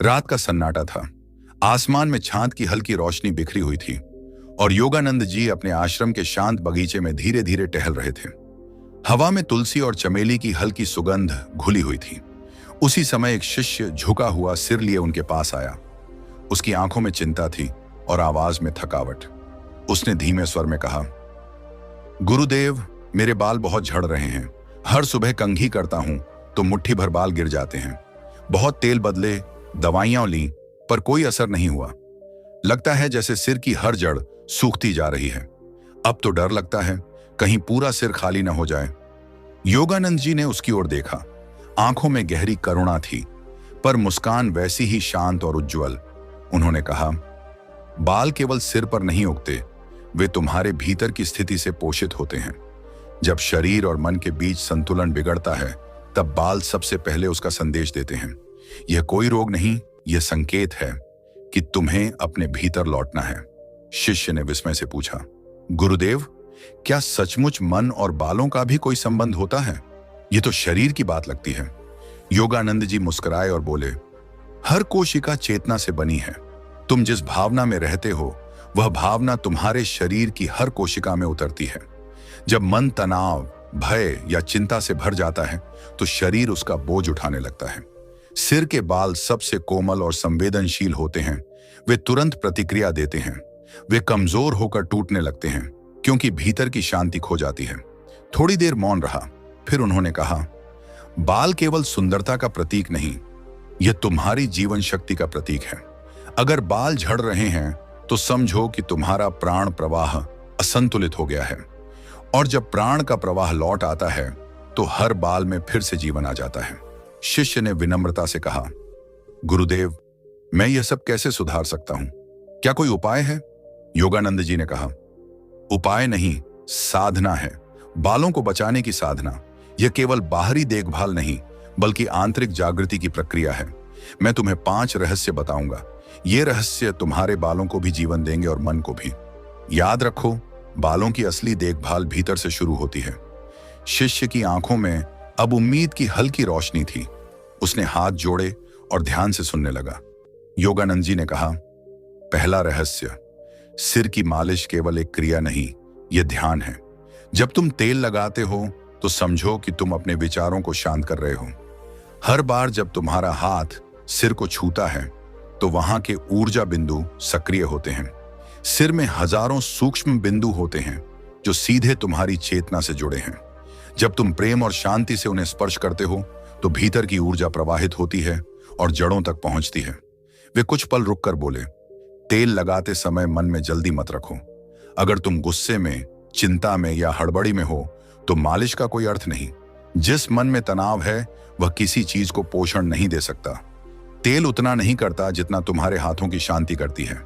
रात का सन्नाटा था। आसमान में चांद की हल्की रोशनी बिखरी हुई थी और योगानंद जी अपने आश्रम के शांत बगीचे में धीरे धीरे टहल रहे थे। हवा में तुलसी और चमेली की हल्की सुगंध घुली हुई थी। उसी समय एक शिष्य झुका हुआ सिर लिए उनके पास आया। उसकी आंखों में चिंता थी और आवाज में थकावट। उसने धीमे स्वर में कहा, गुरुदेव, मेरे बाल बहुत झड़ रहे हैं। हर सुबह कंघी करता हूं तो मुट्ठी भर बाल गिर जाते हैं। बहुत तेल बदले, दवाइयां ली, पर कोई असर नहीं हुआ। लगता है जैसे सिर की हर जड़ सूखती जा रही है। अब तो डर लगता है कहीं पूरा सिर खाली न हो जाए। योगानंद जी ने उसकी ओर देखा। आंखों में गहरी करुणा थी, पर मुस्कान वैसी ही शांत और उज्जवल। उन्होंने कहा, बाल केवल सिर पर नहीं उगते, वे तुम्हारे भीतर की स्थिति से पोषित होते हैं। जब शरीर और मन के बीच संतुलन बिगड़ता है, तब बाल सबसे पहले उसका संदेश देते हैं। यह कोई रोग नहीं, यह संकेत है कि तुम्हें अपने भीतर लौटना है। शिष्य ने विस्मय से पूछा, गुरुदेव, क्या सचमुच मन और बालों का भी कोई संबंध होता है? यह तो शरीर की बात लगती है। योगानंद जी मुस्कुराए और बोले, हर कोशिका चेतना से बनी है। तुम जिस भावना में रहते हो, वह भावना तुम्हारे शरीर की हर कोशिका में उतरती है। जब मन तनाव, भय या चिंता से भर जाता है, तो शरीर उसका बोझ उठाने लगता है। सिर के बाल सबसे कोमल और संवेदनशील होते हैं। वे तुरंत प्रतिक्रिया देते हैं। वे कमजोर होकर टूटने लगते हैं क्योंकि भीतर की शांति खो जाती है। थोड़ी देर मौन रहा, फिर उन्होंने कहा, बाल केवल सुंदरता का प्रतीक नहीं, यह तुम्हारी जीवन शक्ति का प्रतीक है। अगर बाल झड़ रहे हैं तो समझो कि तुम्हारा प्राण प्रवाह असंतुलित हो गया है, और जब प्राण का प्रवाह लौट आता है तो हर बाल में फिर से जीवन आ जाता है। शिष्य ने विनम्रता से कहा, गुरुदेव, मैं यह सब कैसे सुधार सकता हूं? क्या कोई उपाय है? योगानंद जी ने कहा, उपाय नहीं, साधना है। बालों को बचाने की साधना। यह केवल बाहरी देखभाल नहीं, बल्कि आंतरिक जागृति की प्रक्रिया है। मैं तुम्हें 5 रहस्य बताऊंगा। ये रहस्य तुम्हारे बालों को भी जीवन देंगे और मन को भी। याद रखो, बालों की असली देखभाल भीतर से शुरू होती है। शिष्य की आंखों में अब उम्मीद की हल्की रोशनी थी। उसने हाथ जोड़े और ध्यान से सुनने लगा। योगानंद जी ने कहा, पहला रहस्य, सिर की मालिश केवल एक क्रिया नहीं, यह ध्यान है। जब तुम तेल लगाते हो तो समझो कि तुम अपने विचारों को शांत कर रहे हो। हर बार जब तुम्हारा हाथ सिर को छूता है तो वहां के ऊर्जा बिंदु सक्रिय होते हैं। सिर में हजारों सूक्ष्म बिंदु होते हैं जो सीधे तुम्हारी चेतना से जुड़े हैं। जब तुम प्रेम और शांति से उन्हें स्पर्श करते हो तो भीतर की ऊर्जा प्रवाहित होती है और जड़ों तक पहुंचती है। वे कुछ पल रुककर बोले, तेल लगाते समय मन में जल्दी मत रखो। अगर तुम गुस्से में, चिंता में या हड़बड़ी में हो तो मालिश का कोई अर्थ नहीं। जिस मन में तनाव है वह किसी चीज को पोषण नहीं दे सकता। तेल उतना नहीं करता जितना तुम्हारे हाथों की शांति करती है।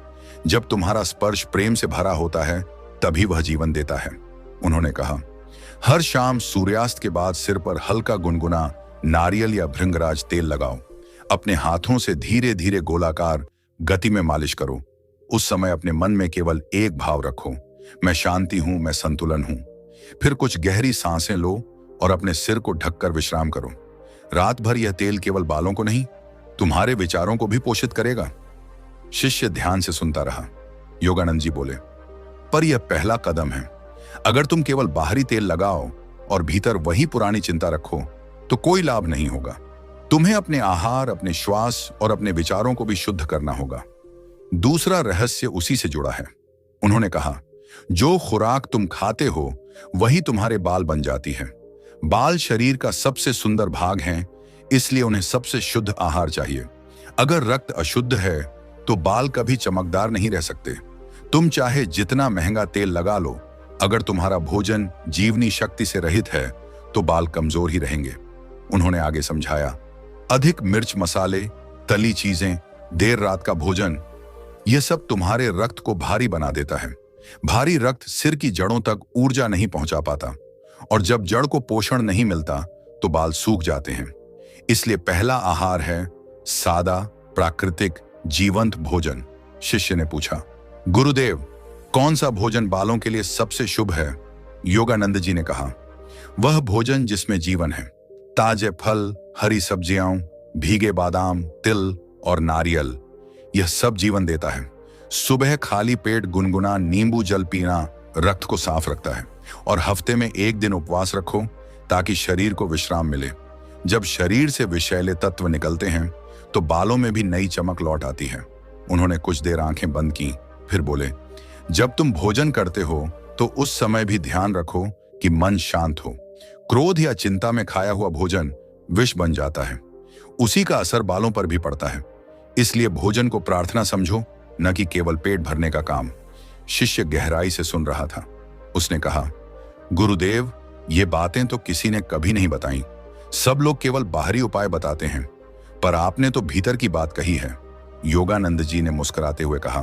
जब तुम्हारा स्पर्श प्रेम से भरा होता है तभी वह जीवन देता है। उन्होंने कहा, हर शाम सूर्यास्त के बाद सिर पर हल्का गुनगुना नारियल या भृंगराज तेल लगाओ। अपने हाथों से धीरे धीरे गोलाकार गति में मालिश करो। उस समय अपने मन में केवल एक भाव रखो, मैं शांति हूं, मैं संतुलन हूं। फिर कुछ गहरी सांसें लो और अपने सिर को ढककर विश्राम करो। रात भर यह तेल केवल बालों को नहीं, तुम्हारे विचारों को भी पोषित करेगा। शिष्य ध्यान से सुनता रहा। योगानंद जी बोले, पर यह पहला कदम है। अगर तुम केवल बाहरी तेल लगाओ और भीतर वही पुरानी चिंता रखो तो कोई लाभ नहीं होगा। तुम्हें अपने आहार, अपने श्वास और अपने विचारों को भी शुद्ध करना होगा। दूसरा रहस्य उसी से जुड़ा है। उन्होंने कहा, जो खुराक तुम खाते हो वही तुम्हारे बाल बन जाती है। बाल शरीर का सबसे सुंदर भाग हैं, इसलिए उन्हें सबसे शुद्ध आहार चाहिए। अगर रक्त अशुद्ध है तो बाल कभी चमकदार नहीं रह सकते। तुम चाहे जितना महंगा तेल लगा लो, अगर तुम्हारा भोजन जीवनी शक्ति से रहित है तो बाल कमजोर ही रहेंगे। उन्होंने आगे समझाया, अधिक मिर्च मसाले, तली चीजें, देर रात का भोजन, यह सब तुम्हारे रक्त को भारी बना देता है। भारी रक्त सिर की जड़ों तक ऊर्जा नहीं पहुंचा पाता, और जब जड़ को पोषण नहीं मिलता तो बाल सूख जाते हैं। इसलिए पहला आहार है सादा, प्राकृतिक, जीवंत भोजन। शिष्य ने पूछा, गुरुदेव, कौन सा भोजन बालों के लिए सबसे शुभ है? योगानंद जी ने कहा, वह भोजन जिसमें जीवन है। ताजे फल, हरी सब्जियां, भीगे बादाम, तिल और नारियल, यह सब जीवन देता है। सुबह खाली पेट गुनगुना नींबू जल पीना रक्त को साफ रखता है। और हफ्ते में एक दिन उपवास रखो ताकि शरीर को विश्राम मिले। जब शरीर से विषैले तत्व निकलते हैं तो बालों में भी नई चमक लौट आती है। उन्होंने कुछ देर आंखें बंद की, फिर बोले, जब तुम भोजन करते हो तो उस समय भी ध्यान रखो कि मन शांत हो। क्रोध या चिंता में खाया हुआ भोजन विष बन जाता है। उसी का असर बालों पर भी पड़ता है। इसलिए भोजन को प्रार्थना समझो, न कि केवल पेट भरने का काम। शिष्य गहराई से सुन रहा था। उसने कहा, गुरुदेव, ये बातें तो किसी ने कभी नहीं बताई। सब लोग केवल बाहरी उपाय बताते हैं, पर आपने तो भीतर की बात कही है। योगानंद जी ने मुस्कुराते हुए कहा,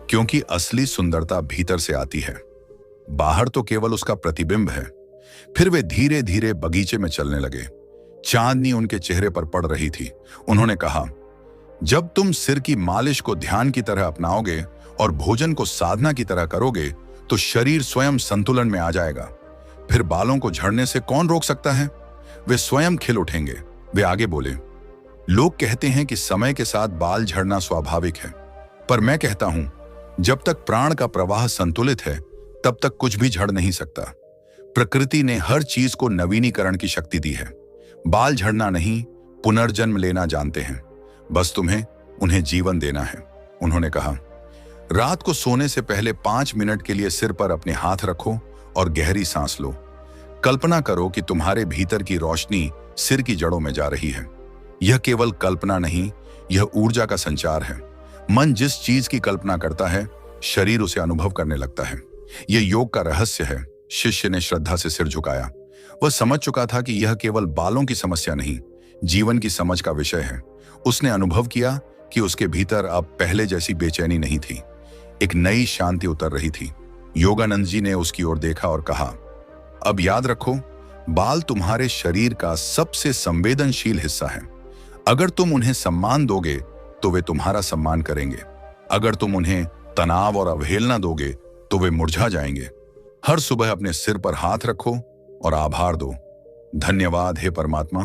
क्योंकि असली सुंदरता भीतर से आती है, बाहर तो केवल उसका प्रतिबिंब है। फिर वे धीरे धीरे बगीचे में चलने लगे। चांदनी उनके चेहरे पर पड़ रही थी। उन्होंने कहा, जब तुम सिर की मालिश को ध्यान की तरह अपनाओगे और भोजन को साधना की तरह करोगे तो शरीर स्वयं संतुलन में आ जाएगा। फिर बालों को झड़ने से कौन रोक सकता है? वे स्वयं खिल उठेंगे। वे आगे बोले, लोग कहते हैं कि समय के साथ बाल झड़ना स्वाभाविक है, पर मैं कहता हूं, जब तक प्राण का प्रवाह संतुलित है तब तक कुछ भी झड़ नहीं सकता। प्रकृति ने हर चीज को नवीनीकरण की शक्ति दी है। बाल झड़ना नहीं, पुनर्जन्म लेना जानते हैं। बस तुम्हें उन्हें जीवन देना है। उन्होंने कहा, रात को सोने से पहले 5 मिनट के लिए सिर पर अपने हाथ रखो और गहरी सांस लो। कल्पना करो कि तुम्हारे भीतर की रोशनी सिर की जड़ों में जा रही है। यह केवल कल्पना नहीं, यह ऊर्जा का संचार है। मन जिस चीज की कल्पना करता है, शरीर उसे अनुभव करने लगता है। यह योग का रहस्य है। शिष्य ने श्रद्धा से सिर झुकाया। वह समझ चुका था कि यह केवल बालों की समस्या नहीं, जीवन की समझ का विषय है। उसने अनुभव किया कि उसके भीतर अब पहले जैसी बेचैनी नहीं थी। एक नई शांति उतर रही थी। योगानंद जी ने उसकी ओर देखा और कहा, अब याद रखो, बाल तुम्हारे शरीर का सबसे संवेदनशील हिस्सा है। अगर तुम उन्हें सम्मान दोगे तो वे तुम्हारा सम्मान करेंगे। अगर तुम उन्हें तनाव और अवहेलना दोगे तो वे मुरझा जाएंगे। हर सुबह अपने सिर पर हाथ रखो और आभार दो। धन्यवाद हे परमात्मा,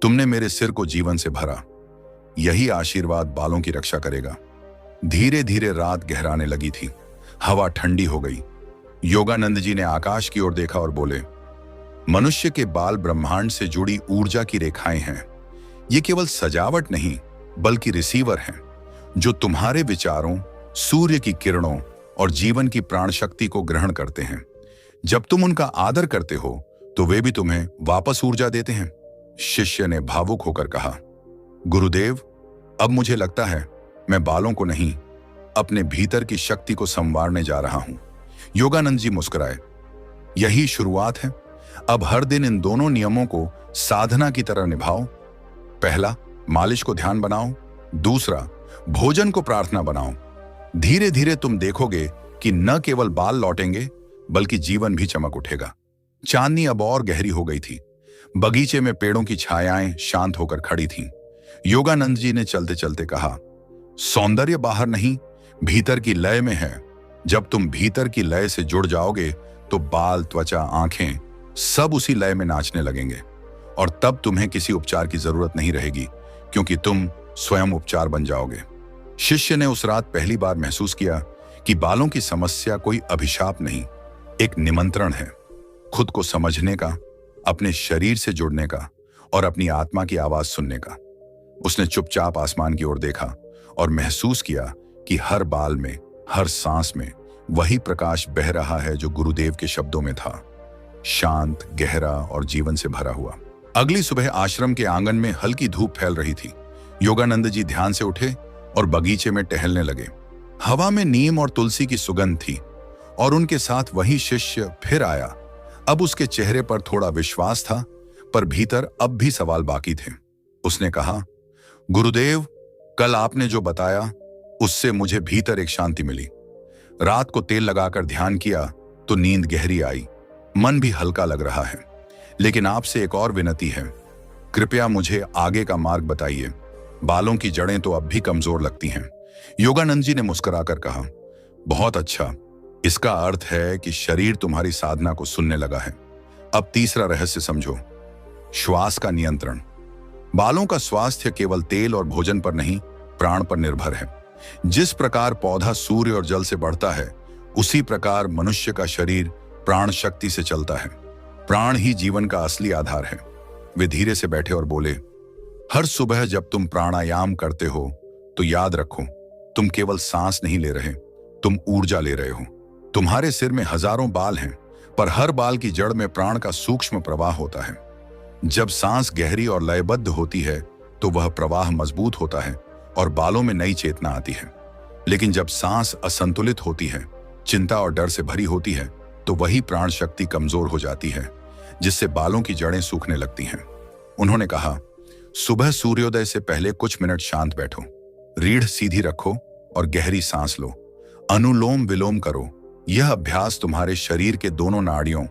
तुमने मेरे सिर को जीवन से भरा। यही आशीर्वाद बालों की रक्षा करेगा। धीरे धीरे रात गहराने लगी थी। हवा ठंडी हो गई। योगानंद जी ने आकाश की ओर देखा और बोले, मनुष्य के बाल ब्रह्मांड से जुड़ी ऊर्जा की रेखाएं हैं। ये केवल सजावट नहीं, बल्कि रिसीवर हैं, जो तुम्हारे विचारों, सूर्य की किरणों और जीवन की प्राण शक्ति को ग्रहण करते हैं। जब तुम उनका आदर करते हो तो वे भी तुम्हें वापस ऊर्जा देते हैं। शिष्य ने भावुक होकर कहा, गुरुदेव, अब मुझे लगता है मैं बालों को नहीं, अपने भीतर की शक्ति को संवारने जा रहा हूं। योगानंद जी मुस्कुराए। यही शुरुआत है। अब हर दिन इन दोनों नियमों को साधना की तरह निभाओ। पहला, मालिश को ध्यान बनाओ। दूसरा, भोजन को प्रार्थना बनाओ। धीरे धीरे तुम देखोगे कि न केवल बाल लौटेंगे, बल्कि जीवन भी चमक उठेगा। चांदनी अब और गहरी हो गई थी। बगीचे में पेड़ों की छायाएं शांत होकर खड़ी थीं। योगानंद जी ने चलते चलते कहा, सौंदर्य बाहर नहीं, भीतर की लय में है। जब तुम भीतर की लय से जुड़ जाओगे तो बाल, त्वचा, आंखें सब उसी लय में नाचने लगेंगे। और तब तुम्हें किसी उपचार की जरूरत नहीं रहेगी, क्योंकि तुम स्वयं उपचार बन जाओगे। शिष्य ने उस रात पहली बार महसूस किया कि बालों की समस्या कोई अभिशाप नहीं, एक निमंत्रण है। खुद को समझने का, अपने शरीर से जुड़ने का और अपनी आत्मा की आवाज सुनने का। उसने चुपचाप आसमान की ओर देखा और महसूस किया कि हर बाल में, हर सांस में वही प्रकाश बह रहा है जो गुरुदेव के शब्दों में था, शांत, गहरा और जीवन से भरा हुआ। अगली सुबह आश्रम के आंगन में हल्की धूप फैल रही थी। योगानंद जी ध्यान से उठे और बगीचे में टहलने लगे। हवा में नीम और तुलसी की सुगंध थी और उनके साथ वही शिष्य फिर आया। अब उसके चेहरे पर थोड़ा विश्वास था, पर भीतर अब भी सवाल बाकी थे। उसने कहा, गुरुदेव, कल आपने जो बताया उससे मुझे भीतर एक शांति मिली। रात को तेल लगाकर ध्यान किया तो नींद गहरी आई, मन भी हल्का लग रहा है। लेकिन आपसे एक और विनती है, कृपया मुझे आगे का मार्ग बताइए। बालों की जड़ें तो अब भी कमजोर लगती हैं। योगानंद जी ने मुस्कुराकर कहा, बहुत अच्छा, इसका अर्थ है कि शरीर तुम्हारी साधना को सुनने लगा है। अब तीसरा रहस्य समझो, श्वास का नियंत्रण। बालों का स्वास्थ्य केवल तेल और भोजन पर नहीं, प्राण पर निर्भर है। जिस प्रकार पौधा सूर्य और जल से बढ़ता है, उसी प्रकार मनुष्य का शरीर प्राण शक्ति से चलता है। प्राण ही जीवन का असली आधार है। वे धीरे से बैठे और बोले, हर सुबह जब तुम प्राणायाम करते हो तो याद रखो, तुम केवल सांस नहीं ले रहे, तुम ऊर्जा ले रहे हो। तुम्हारे सिर में हजारों बाल हैं, पर हर बाल की जड़ में प्राण का सूक्ष्म प्रवाह होता है। जब सांस गहरी और लयबद्ध होती है तो वह प्रवाह मजबूत होता है और बालों में नई चेतना आती है। लेकिन जब सांस असंतुलित होती है, चिंता और डर से भरी होती है, तो वही प्राण शक्ति कमजोर हो जाती है, जिससे बालों की जड़ें सूखने लगती हैं। उन्होंने कहा, सुबह सूर्योदय से पहले कुछ मिनट शांत बैठो, रीढ़ सीधी रखो और गहरी सांस लो। अनुलोम विलोम करो। यह अभ्यास तुम्हारे शरीर के दोनों नाड़ियों,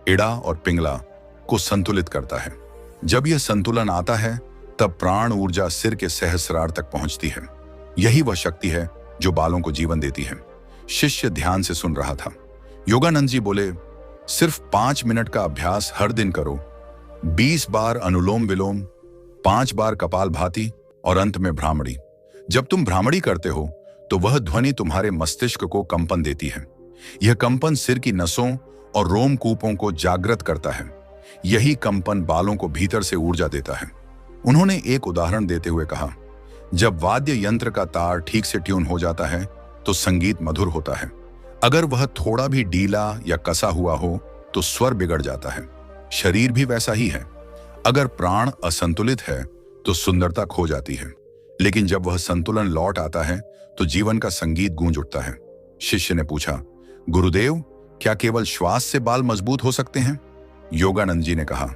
इड़ा और पिंगला, को संतुलित करता है। जब यह संतुलन आता है, तब प्राण ऊर्जा सिर के सहस्रार तक पहुंचती है। यही वह शक्ति है जो बालों को जीवन देती है। शिष्य ध्यान से सुन रहा था। योगानंद जी बोले, सिर्फ 5 मिनट का अभ्यास हर दिन करो। 20 बार अनुलोम विलोम, 5 बार कपालभाति और अंत में भ्रामरी। जब तुम भ्रामरी करते हो तो वह ध्वनि तुम्हारे मस्तिष्क को कंपन देती है। यह कंपन सिर की नसों और रोमकूपों को जागृत करता है। यही कंपन बालों को भीतर से ऊर्जा देता है। उन्होंने एक उदाहरण देते हुए कहा, जब वाद्य यंत्र का तार ठीक से ट्यून हो जाता है तो संगीत मधुर होता है। अगर वह थोड़ा भी ढीला या कसा हुआ हो तो स्वर बिगड़ जाता है। शरीर भी वैसा ही है। अगर प्राण असंतुलित है तो सुंदरता खो जाती है, लेकिन जब वह संतुलन लौट आता है तो जीवन का संगीत गूंज उठता है। शिष्य ने पूछा, गुरुदेव, क्या केवल श्वास से बाल मजबूत हो सकते हैं? योगानंद जी ने कहा,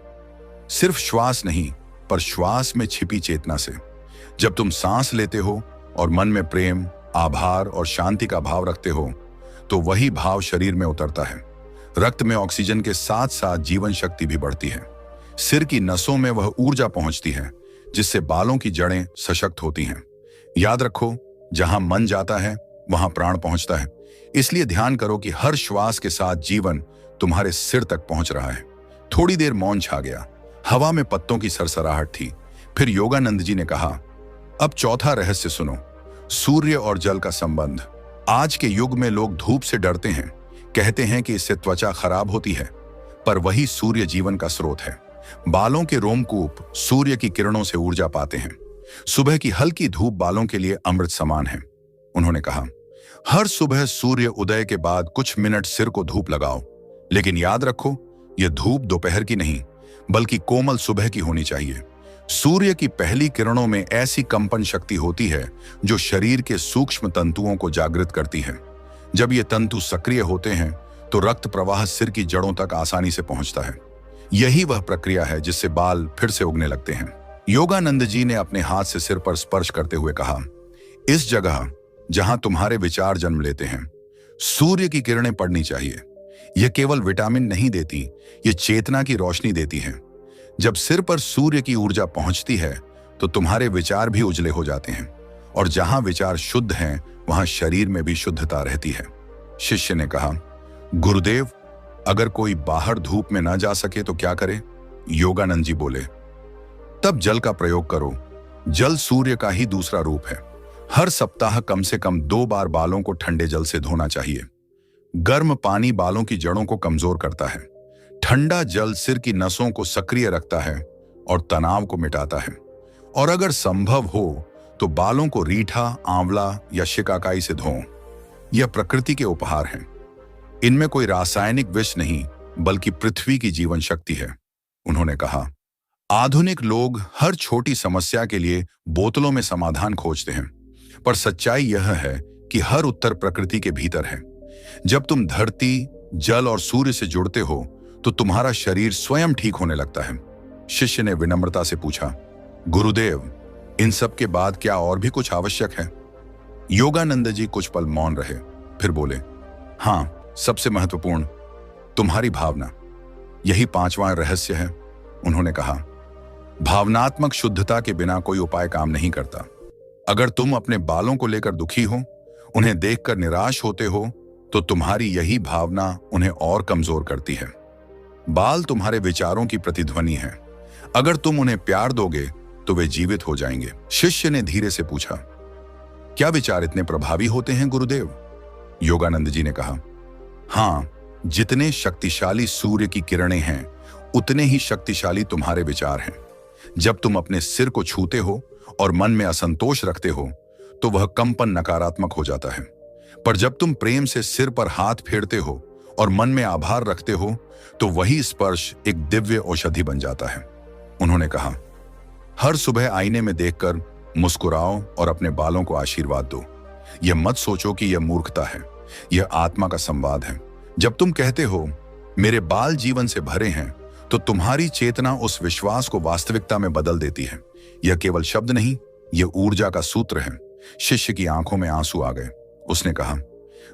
सिर्फ श्वास नहीं, पर श्वास में छिपी चेतना से। जब तुम सांस लेते हो और मन में प्रेम, आभार और शांति का भाव रखते हो, तो वही भाव शरीर में उतरता है। रक्त में ऑक्सीजन के साथ साथ जीवन शक्ति भी बढ़ती है। सिर की नसों में वह ऊर्जा पहुंचती है जिससे बालों की जड़ें सशक्त होती हैं। याद रखो, जहां मन जाता है वहां प्राण पहुंचता है। इसलिए ध्यान करो कि हर श्वास के साथ जीवन तुम्हारे सिर तक पहुंच रहा है। थोड़ी देर मौन छा गया। हवा में पत्तों की सरसराहट थी। फिर योगानंद जी ने कहा, अब चौथा रहस्य सुनो, सूर्य और जल का संबंध। आज के युग में लोग धूप से डरते हैं, कहते हैं कि इससे त्वचा खराब होती है, पर वही सूर्य जीवन का स्रोत है। बालों के रोमकूप सूर्य की किरणों से ऊर्जा पाते हैं। सुबह की हल्की धूप बालों के लिए अमृत समान है। उन्होंने कहा, हर सुबह सूर्य उदय के बाद कुछ मिनट सिर को धूप लगाओ, लेकिन याद रखो, यह धूप दोपहर की नहीं, बल्कि कोमल सुबह की होनी चाहिए। सूर्य की पहली किरणों में ऐसी कंपन शक्ति होती है जो शरीर के सूक्ष्म तंतुओं को जागृत करती है। जब ये तंतु सक्रिय होते हैं तो रक्त प्रवाह सिर की जड़ों तक आसानी से पहुंचता है। यही वह प्रक्रिया है जिससे बाल फिर से उगने लगते हैं। योगानंद जी ने अपने हाथ से सिर पर स्पर्श करते हुए कहा, इस जगह जहां तुम्हारे विचार जन्म लेते हैं, सूर्य की किरणें पड़नी चाहिए। यह केवल विटामिन नहीं देती, ये चेतना की रोशनी देती है। जब सिर पर सूर्य की ऊर्जा पहुंचती है तो तुम्हारे विचार भी उजले हो जाते हैं, और जहां विचार शुद्ध हैं वहां शरीर में भी शुद्धता रहती है। शिष्य ने कहा, गुरुदेव, अगर कोई बाहर धूप में ना जा सके तो क्या करे? योगानंद जी बोले, तब जल का प्रयोग करो। जल सूर्य का ही दूसरा रूप है। हर सप्ताह कम से कम 2 बार बालों को ठंडे जल से धोना चाहिए। गर्म पानी बालों की जड़ों को कमजोर करता है। ठंडा जल सिर की नसों को सक्रिय रखता है और तनाव को मिटाता है। और अगर संभव हो तो बालों को रीठा, आंवला या शिकाकाई से धोएं। यह प्रकृति के उपहार हैं। इनमें कोई रासायनिक विष नहीं, बल्कि पृथ्वी की जीवन शक्ति है। उन्होंने कहा, आधुनिक लोग हर छोटी समस्या के लिए बोतलों में समाधान खोजते हैं, पर सच्चाई यह है कि हर उत्तर प्रकृति के भीतर है। जब तुम धरती, जल और सूर्य से जुड़ते हो तो तुम्हारा शरीर स्वयं ठीक होने लगता है। शिष्य ने विनम्रता से पूछा, गुरुदेव, इन सब के बाद क्या और भी कुछ आवश्यक है? योगानंद जी कुछ पल मौन रहे, फिर बोले, हाँ, सबसे महत्वपूर्ण, तुम्हारी भावना। यही 5वां रहस्य है। उन्होंने कहा, भावनात्मक शुद्धता के बिना कोई उपाय काम नहीं करता। अगर तुम अपने बालों को लेकर दुखी हो, उन्हें देखकर निराश होते हो, तो तुम्हारी यही भावना उन्हें और कमजोर करती है। बाल तुम्हारे विचारों की प्रतिध्वनि है। अगर तुम उन्हें प्यार दोगे तो वे जीवित हो जाएंगे। शिष्य ने धीरे से पूछा, क्या विचार इतने प्रभावी होते हैं गुरुदेव? योगानंद जी ने कहा, हाँ, जितने शक्तिशाली सूर्य की किरणें हैं उतने ही शक्तिशाली तुम्हारे विचार हैं। जब तुम अपने सिर को छूते हो और मन में असंतोष रखते हो तो वह कंपन नकारात्मक हो जाता है, पर जब तुम प्रेम से सिर पर हाथ फेरते हो और मन में आभार रखते हो तो वही स्पर्श एक दिव्य औषधि बन जाता है। उन्होंने कहा, हर सुबह आईने में देखकर मुस्कुराओ और अपने बालों को आशीर्वाद दो। यह मत सोचो कि यह मूर्खता है, यह आत्मा का संवाद है। जब तुम कहते हो मेरे बाल जीवन से भरे हैं तो तुम्हारी चेतना उस विश्वास को वास्तविकता में बदल देती है। यह केवल शब्द नहीं, यह ऊर्जा का सूत्र है। शिष्य की आंखों में आंसू आ गए। उसने कहा,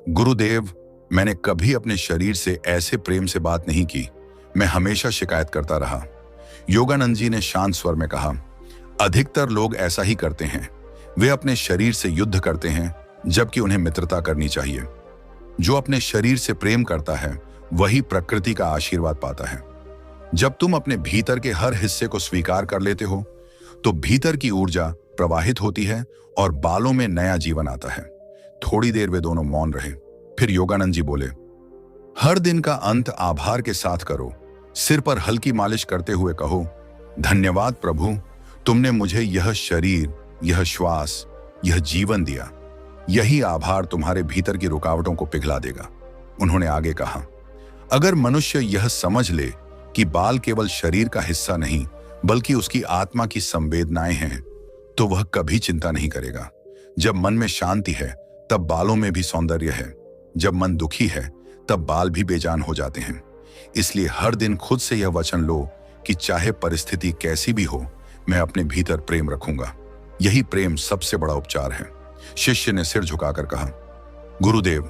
गुरुदेव, मैंने कभी अपने शरीर से ऐसे प्रेम से बात नहीं की। मैं हमेशा शिकायत करता रहा। योगानंद जी ने शांत स्वर में कहा, अधिकतर लोग ऐसा ही करते हैं। वे अपने शरीर से युद्ध करते हैं जबकि उन्हें मित्रता करनी चाहिए। जो अपने शरीर से प्रेम करता है वही प्रकृति का आशीर्वाद पाता है। जब तुम अपने भीतर के हर हिस्से को स्वीकार कर लेते हो तो भीतर की ऊर्जा प्रवाहित होती है और बालों में नया जीवन आता है। थोड़ी देर वे दोनों मौन रहे। फिर योगानंद जी बोले, हर दिन का अंत आभार के साथ करो। सिर पर हल्की मालिश करते हुए कहो, धन्यवाद प्रभु, तुमने मुझे यह शरीर, यह श्वास, यह जीवन दिया। यही आभार तुम्हारे भीतर की रुकावटों को पिघला देगा। उन्होंने आगे कहा, अगर मनुष्य यह समझ ले कि बाल केवल शरीर का हिस्सा नहीं बल्कि उसकी आत्मा की संवेदनाएं हैं तो वह कभी चिंता नहीं करेगा। जब मन में शांति है तब बालों में भी सौंदर्य है। जब मन दुखी है तब बाल भी बेजान हो जाते हैं। इसलिए हर दिन खुद से यह वचन लो कि चाहे परिस्थिति कैसी भी हो, मैं अपने भीतर प्रेम रखूंगा। यही प्रेम सबसे बड़ा उपचार है। शिष्य ने सिर झुकाकर कहा, गुरुदेव,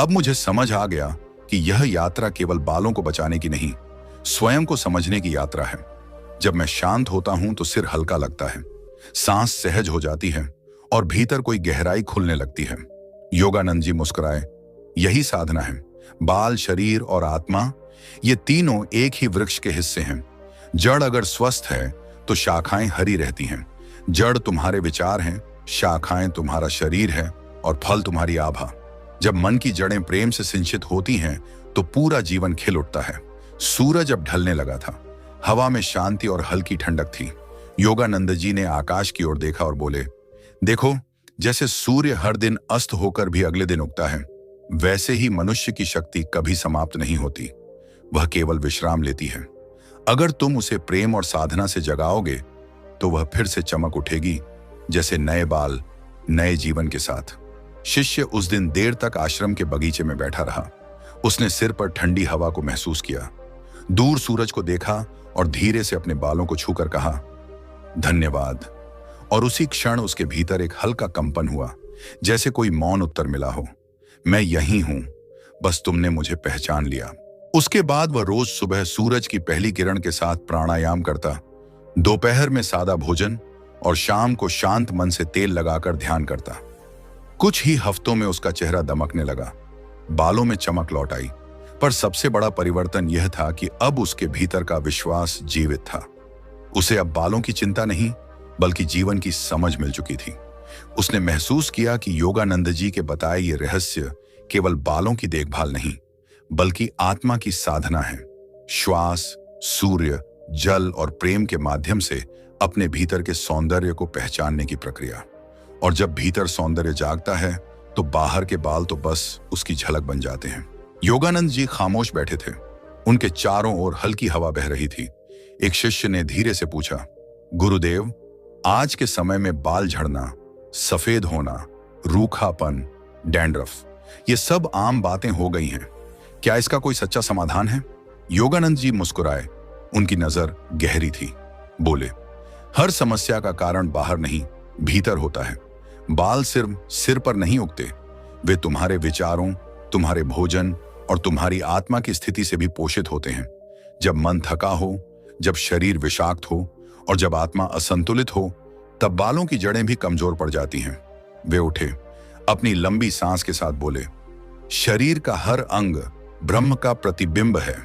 अब मुझे समझ आ गया कि यह यात्रा केवल बालों को बचाने की नहीं, स्वयं को समझने की यात्रा है। जब मैं शांत होता हूं तो सिर हल्का लगता है, सांस सहज हो जाती है और भीतर कोई गहराई खुलने लगती है। योगानंद जी मुस्कुराए। यही साधना है। बाल, शरीर और आत्मा, ये तीनों एक ही वृक्ष के हिस्से हैं। जड़ अगर स्वस्थ है तो शाखाएं हरी रहती हैं। जड़ तुम्हारे विचार हैं, शाखाएं तुम्हारा शरीर है और फल तुम्हारी आभा। जब मन की जड़ें प्रेम से सिंचित होती हैं तो पूरा जीवन खिल उठता है। सूरज अब ढलने लगा था। हवा में शांति और हल्की ठंडक थी। योगानंद जी ने आकाश की ओर देखा और बोले, देखो, जैसे सूर्य हर दिन अस्त होकर भी अगले दिन उगता है, वैसे ही मनुष्य की शक्ति कभी समाप्त नहीं होती। वह केवल विश्राम लेती है। अगर तुम उसे प्रेम और साधना से जगाओगे तो वह फिर से चमक उठेगी, जैसे नए बाल नए जीवन के साथ। शिष्य उस दिन देर तक आश्रम के बगीचे में बैठा रहा। उसने सिर पर ठंडी हवा को महसूस किया, दूर सूरज को देखा और धीरे से अपने बालों को छूकर कहा, धन्यवाद। और उसी क्षण उसके भीतर एक हल्का कंपन हुआ, जैसे कोई मौन उत्तर मिला हो, मैं यही हूं, बस तुमने मुझे पहचान लिया। उसके बाद वह रोज सुबह सूरज की पहली किरण के साथ प्राणायाम करता, दोपहर में सादा भोजन और शाम को शांत मन से तेल लगाकर ध्यान करता। कुछ ही हफ्तों में उसका चेहरा दमकने लगा, बालों में चमक लौट आई। पर सबसे बड़ा परिवर्तन यह था कि अब उसके भीतर का विश्वास जीवित था। उसे अब बालों की चिंता नहीं बल्कि जीवन की समझ मिल चुकी थी। उसने महसूस किया कि योगानंद जी के बताए ये रहस्य केवल बालों की देखभाल नहीं बल्कि आत्मा की साधना है। श्वास, सूर्य, जल और प्रेम के माध्यम से अपने भीतर के सौंदर्य को पहचानने की प्रक्रिया। और जब भीतर सौंदर्य जागता है तो बाहर के बाल तो बस उसकी झलक बन जाते हैं। योगानंद जी खामोश बैठे थे। उनके चारों ओर हल्की हवा बह रही थी। एक शिष्य ने धीरे से पूछा, गुरुदेव, आज के समय में बाल झड़ना, सफेद होना, रूखापन, डैंड्रफ, ये सब आम बातें हो गई हैं। क्या इसका कोई सच्चा समाधान है? योगानंद जी मुस्कुराए। उनकी नजर गहरी थी। बोले, हर समस्या का कारण बाहर नहीं, भीतर होता है। बाल सिर्फ सिर पर नहीं उगते, वे तुम्हारे विचारों, तुम्हारे भोजन और तुम्हारी आत्मा की स्थिति से भी पोषित होते हैं। जब मन थका हो, जब शरीर विषाक्त हो और जब आत्मा असंतुलित हो, तब बालों की जड़ें भी कमजोर पड़ जाती हैं। वे उठे, अपनी लंबी सांस के साथ बोले, शरीर का हर अंग ब्रह्म का प्रतिबिंब है।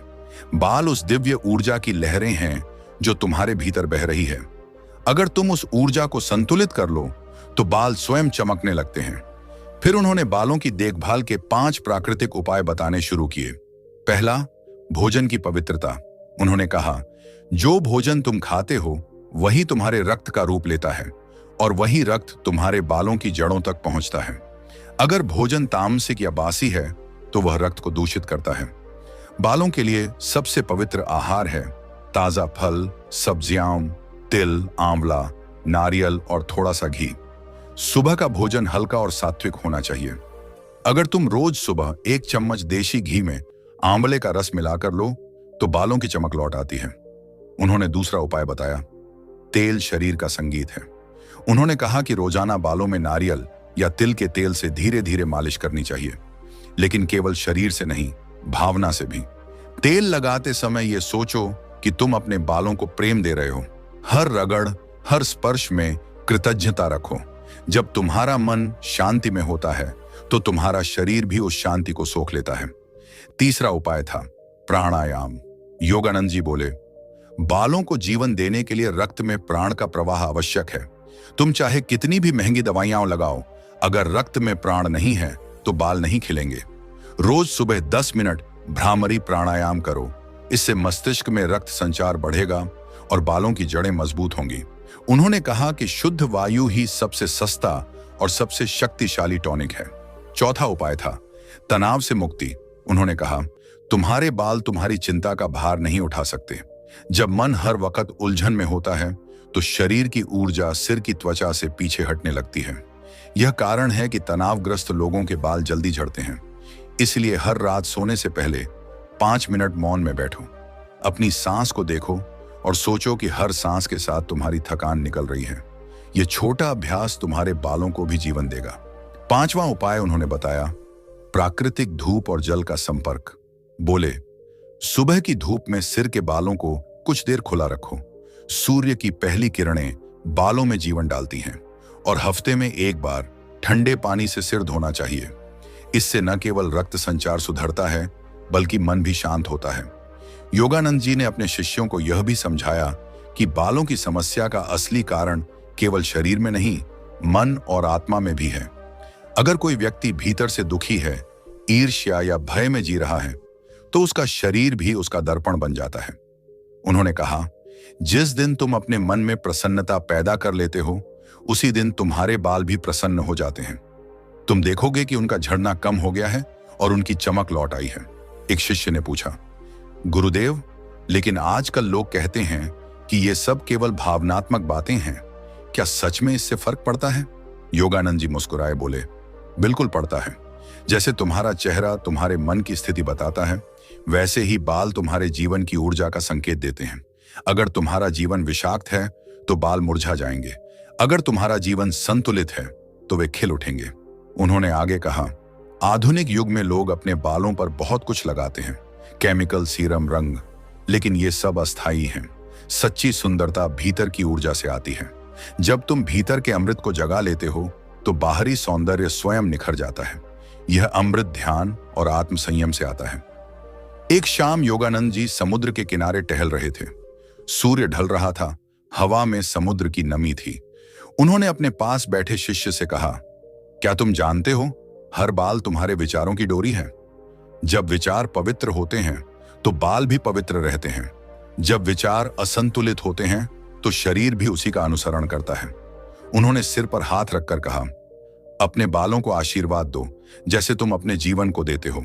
बाल उस दिव्य ऊर्जा की लहरें हैं जो तुम्हारे भीतर बह रही है। अगर तुम उस ऊर्जा को संतुलित कर लो तो बाल स्वयं चमकने लगते हैं। फिर उन्होंने बालों की देखभाल के 5 प्राकृतिक उपाय बताने शुरू किए। पहला, भोजन की पवित्रता। उन्होंने कहा, जो भोजन तुम खाते हो वही तुम्हारे रक्त का रूप लेता है और वही रक्त तुम्हारे बालों की जड़ों तक पहुंचता है। अगर भोजन तामसिक या बासी है तो वह रक्त को दूषित करता है। बालों के लिए सबसे पवित्र आहार है ताजा फल, सब्जियां, तिल, आंवला, नारियल और थोड़ा सा घी। सुबह का भोजन हल्का और सात्विक होना चाहिए। अगर तुम रोज सुबह 1 चम्मच देशी घी में आंवले का रस मिलाकर लो तो बालों की चमक लौट आती है। उन्होंने दूसरा उपाय बताया, तेल शरीर का संगीत है। उन्होंने कहा कि रोजाना बालों में नारियल या तिल के तेल से धीरे धीरे मालिश करनी चाहिए, लेकिन केवल शरीर से नहीं, भावना से भी। तेल लगाते समय यह सोचो कि तुम अपने बालों को प्रेम दे रहे हो। हर रगड़, हर स्पर्श में कृतज्ञता रखो। जब तुम्हारा मन शांति में होता है तो तुम्हारा शरीर भी उस शांति को सोख लेता है। तीसरा उपाय था प्राणायाम। योगानंद जी बोले, बालों को जीवन देने के लिए रक्त में प्राण का प्रवाह आवश्यक है। तुम चाहे कितनी भी महंगी दवाइयां लगाओ, अगर रक्त में प्राण नहीं है तो बाल नहीं खिलेंगे। रोज सुबह 10 मिनट भ्रामरी प्राणायाम करो। इससे मस्तिष्क में रक्त संचार बढ़ेगा और बालों की जड़ें मजबूत होंगी। उन्होंने कहा कि शुद्ध वायु ही सबसे सस्ता और सबसे शक्तिशाली टॉनिक है। चौथा उपाय था तनाव से मुक्ति। उन्होंने कहा, तुम्हारे बाल तुम्हारी चिंता का भार नहीं उठा सकते। जब मन हर वक्त उलझन में होता है तो शरीर की ऊर्जा सिर की त्वचा से पीछे हटने लगती है। यह कारण है कि तनावग्रस्त लोगों के बाल जल्दी झड़ते हैं। इसलिए हर रात सोने से पहले 5 मिनट मौन में बैठो। अपनी सांस को देखो और सोचो कि हर सांस के साथ तुम्हारी थकान निकल रही है। यह छोटा अभ्यास तुम्हारे बालों को भी जीवन देगा। 5वां उपाय उन्होंने बताया, प्राकृतिक धूप और जल का संपर्क। बोले, सुबह की धूप में सिर के बालों को कुछ देर खुला रखो। सूर्य की पहली किरणें बालों में जीवन डालती हैं और हफ्ते में 1 बार ठंडे पानी से सिर धोना चाहिए। इससे न केवल रक्त संचार सुधरता है बल्कि मन भी शांत होता है। योगानंद जी ने अपने शिष्यों को यह भी समझाया कि बालों की समस्या का असली कारण केवल शरीर में नहीं, मन और आत्मा में भी है। अगर कोई व्यक्ति भीतर से दुखी है, ईर्ष्या या भय में जी रहा है, तो उसका शरीर भी उसका दर्पण बन जाता है। उन्होंने कहा, जिस दिन तुम अपने मन में प्रसन्नता पैदा कर लेते हो, उसी दिन तुम्हारे बाल भी प्रसन्न हो जाते हैं। तुम देखोगे कि उनका झड़ना कम हो गया है और उनकी चमक लौट आई है। एक शिष्य ने पूछा, गुरुदेव, लेकिन आजकल लोग कहते हैं कि ये सब केवल भावनात्मक बातें हैं, क्या सच में इससे फर्क पड़ता है? योगानंद जी मुस्कुराए बोले, बिल्कुल पड़ता है। जैसे तुम्हारा चेहरा तुम्हारे मन की स्थिति बताता है, वैसे ही बाल तुम्हारे जीवन की ऊर्जा का संकेत देते हैं। अगर तुम्हारा जीवन विषाक्त है तो बाल मुरझा जाएंगे। अगर तुम्हारा जीवन संतुलित है तो वे खिल उठेंगे। उन्होंने आगे कहा, आधुनिक युग में लोग अपने बालों पर बहुत कुछ लगाते हैं, केमिकल, सीरम, रंग, लेकिन ये सब अस्थायी हैं। सच्ची सुंदरता भीतर की ऊर्जा से आती है। जब तुम भीतर के अमृत को जगा लेते हो तो बाहरी सौंदर्य स्वयं निखर जाता है। यह अमृत ध्यान और आत्म संयम से आता है। एक शाम योगानंद जी समुद्र के किनारे टहल रहे थे। सूर्य ढल रहा था, हवा में समुद्र की नमी थी। उन्होंने अपने पास बैठे शिष्य से कहा, क्या तुम जानते हो, हर बाल तुम्हारे विचारों की डोरी है। जब विचार पवित्र होते हैं तो बाल भी पवित्र रहते हैं। जब विचार असंतुलित होते हैं तो शरीर भी उसी का अनुसरण करता है। उन्होंने सिर पर हाथ रखकर कहा, अपने बालों को आशीर्वाद दो जैसे तुम अपने जीवन को देते हो।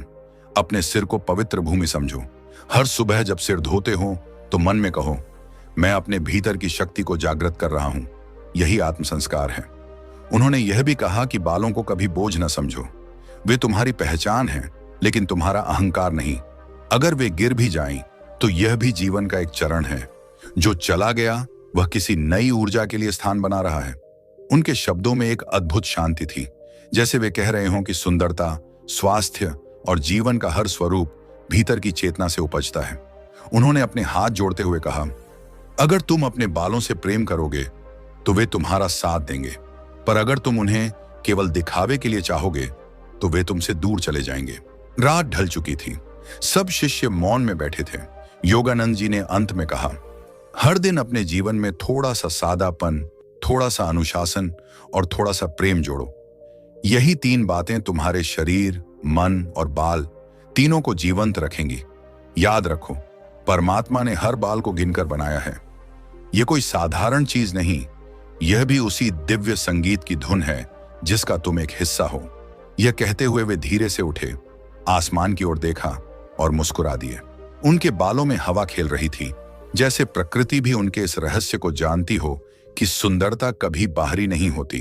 अपने सिर को पवित्र भूमि समझो। हर सुबह जब सिर धोते हो तो मन में कहो, मैं अपने भीतर की शक्ति को जागृत कर रहा हूं। यही आत्म संस्कार है। उन्होंने यह भी कहा कि बालों को कभी बोझ न समझो। वे तुम्हारी पहचान हैं, लेकिन तुम्हारा अहंकार नहीं। अगर वे गिर भी जाएं, तो यह भी जीवन का एक चरण है। जो चला गया वह किसी नई ऊर्जा के लिए स्थान बना रहा है। उनके शब्दों में एक अद्भुत शांति थी, जैसे वे कह रहे हों कि सुंदरता, स्वास्थ्य और जीवन का हर स्वरूप भीतर की चेतना से उपजता है। उन्होंने अपने हाथ जोड़ते हुए कहा, अगर तुम अपने बालों से प्रेम करोगे तो वे तुम्हारा साथ देंगे, पर अगर तुम उन्हें केवल दिखावे के लिए चाहोगे तो वे तुमसे दूर चले जाएंगे। रात ढल चुकी थी। सब शिष्य मौन में बैठे थे। योगानंद जी ने अंत में कहा, हर दिन अपने जीवन में थोड़ा सा सादापन, थोड़ा सा अनुशासन और थोड़ा सा प्रेम जोड़ो। यही 3 बातें तुम्हारे शरीर, मन और बाल तीनों को जीवंत रखेंगी। याद रखो, परमात्मा ने हर बाल को गिनकर बनाया है। यह कोई साधारण चीज नहीं, यह भी उसी दिव्य संगीत की धुन है जिसका तुम एक हिस्सा हो। यह कहते हुए वे धीरे से उठे, आसमान की ओर देखा और मुस्कुरा दिए। उनके बालों में हवा खेल रही थी, जैसे प्रकृति भी उनके इस रहस्य को जानती हो कि सुंदरता कभी बाहरी नहीं होती,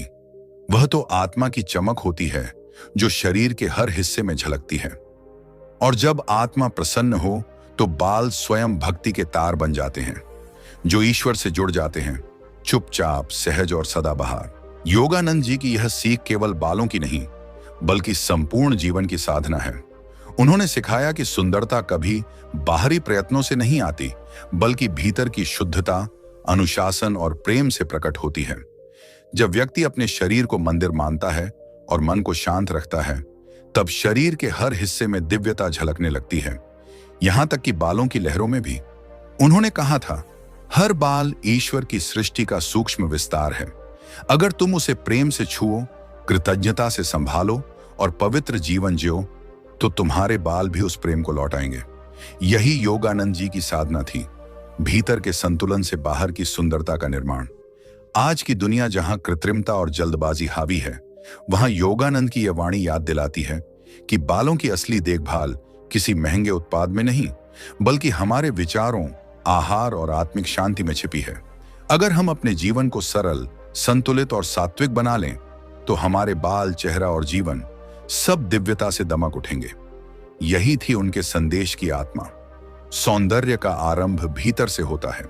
वह तो आत्मा की चमक होती है जो शरीर के हर हिस्से में झलकती है। और जब आत्मा प्रसन्न हो तो बाल स्वयं भक्ति के तार बन जाते हैं जो ईश्वर से जुड़ जाते हैं, चुपचाप, सहज और सदाबहार। योगानंद जी की यह सीख केवल बालों की नहीं बल्कि संपूर्ण जीवन की साधना है। उन्होंने सिखाया कि सुंदरता कभी बाहरी प्रयत्नों से नहीं आती बल्कि भीतर की शुद्धता, अनुशासन और प्रेम से प्रकट होती है। जब व्यक्ति अपने शरीर को मंदिर मानता है और मन को शांत रखता है, तब शरीर के हर हिस्से में दिव्यता झलकने लगती है, यहां तक कि बालों की लहरों में भी। उन्होंने कहा था, हर बाल ईश्वर की सृष्टि का सूक्ष्म विस्तार है। अगर तुम उसे प्रेम से छुओ, कृतज्ञता से संभालो और पवित्र जीवन जियो, तो तुम्हारे बाल भी उस प्रेम को लौटाएंगे। यही योगानंद जी की साधना थी, भीतर के संतुलन से बाहर की सुंदरता का निर्माण। आज की दुनिया जहां कृत्रिमता और जल्दबाजी हावी है, वहां योगानंद की यह वाणी याद दिलाती है कि बालों की असली देखभाल किसी महंगे उत्पाद में नहीं बल्कि हमारे विचारों, आहार और आत्मिक शांति में छिपी है। अगर हम अपने जीवन को सरल, संतुलित और सात्विक बना लें, तो हमारे बाल, चेहरा और जीवन सब दिव्यता से दमक उठेंगे। यही थी उनके संदेश की आत्मा। सौंदर्य का आरंभ भीतर से होता है।